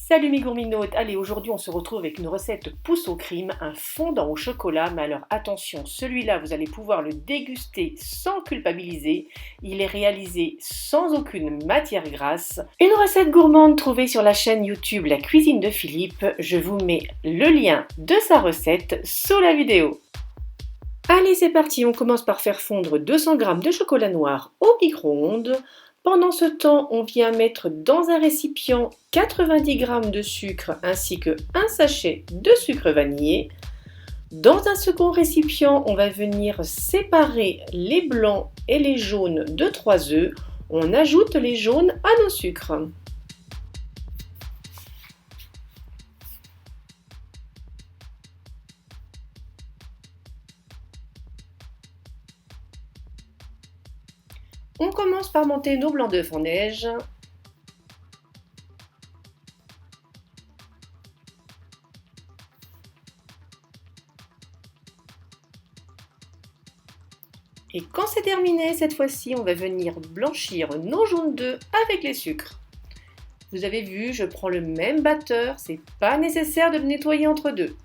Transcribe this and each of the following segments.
Salut mes gourminotes, allez aujourd'hui on se retrouve avec une recette pousse au crime, un fondant au chocolat, mais alors attention, celui-là vous allez pouvoir le déguster sans culpabiliser, il est réalisé sans aucune matière grasse. Une recette gourmande trouvée sur la chaîne YouTube La Cuisine de Philippe, je vous mets le lien de sa recette sous la vidéo. Allez c'est parti, on commence par faire fondre 200 g de chocolat noir au micro-ondes. Pendant ce temps, on vient mettre dans un récipient 90 g de sucre ainsi que un sachet de sucre vanillé. Dans un second récipient, on va venir séparer les blancs et les jaunes de 3 œufs. On ajoute les jaunes à nos sucres. On commence par monter nos blancs d'œufs en neige. Et quand c'est terminé, cette fois-ci, on va venir blanchir nos jaunes d'œufs avec les sucres. Vous avez vu, je prends le même batteur, c'est pas nécessaire de le nettoyer entre deux.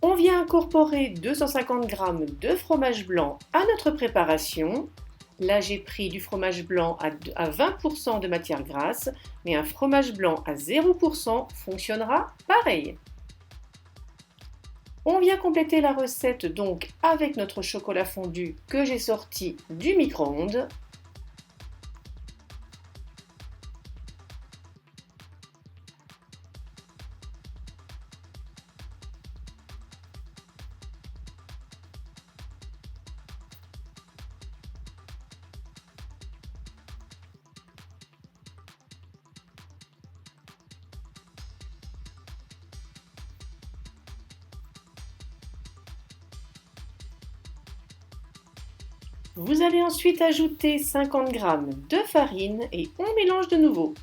On vient incorporer 250 g de fromage blanc à notre préparation. Là, j'ai pris du fromage blanc à 20% de matière grasse, mais un fromage blanc à 0% fonctionnera pareil. On vient compléter la recette donc avec notre chocolat fondu que j'ai sorti du micro-ondes. Vous allez ensuite ajouter 50 g de farine et on mélange de nouveau.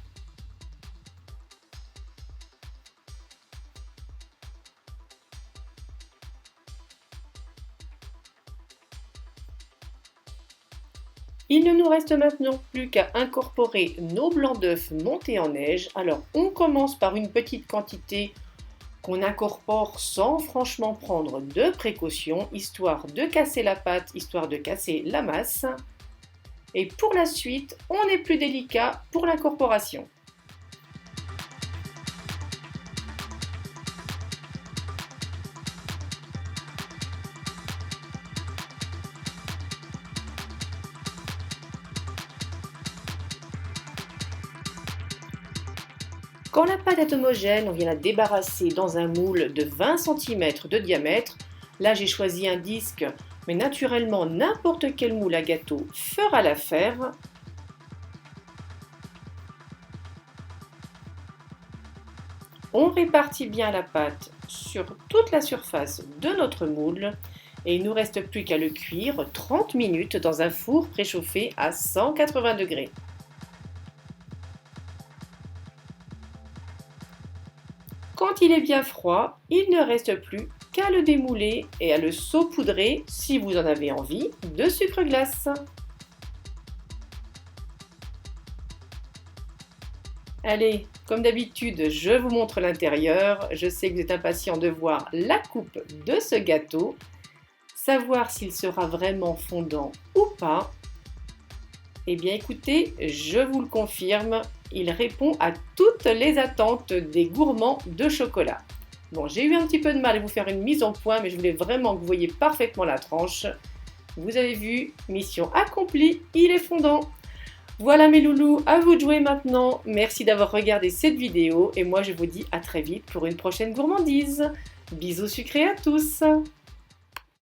Il ne nous reste maintenant plus qu'à incorporer nos blancs d'œufs montés en neige. Alors on commence par une petite quantité qu'on incorpore sans franchement prendre de précautions, histoire de casser la pâte, histoire de casser la masse. Et pour la suite, on est plus délicat pour l'incorporation. Quand la pâte est homogène, on vient la débarrasser dans un moule de 20 cm de diamètre. Là, j'ai choisi un disque, mais naturellement, n'importe quel moule à gâteau fera l'affaire. On répartit bien la pâte sur toute la surface de notre moule et il ne nous reste plus qu'à le cuire 30 minutes dans un four préchauffé à 180 degrés. Quand il est bien froid, il ne reste plus qu'à le démouler et à le saupoudrer, si vous en avez envie, de sucre glace. Allez, comme d'habitude, je vous montre l'intérieur. Je sais que vous êtes impatient de voir la coupe de ce gâteau, savoir s'il sera vraiment fondant ou pas. Eh bien écoutez, je vous le confirme, il répond à toutes les attentes des gourmands de chocolat. Bon, j'ai eu un petit peu de mal à vous faire une mise en point, mais je voulais vraiment que vous voyiez parfaitement la tranche. Vous avez vu, mission accomplie, il est fondant. Voilà mes loulous, à vous de jouer maintenant. Merci d'avoir regardé cette vidéo et moi je vous dis à très vite pour une prochaine gourmandise. Bisous sucrés à tous.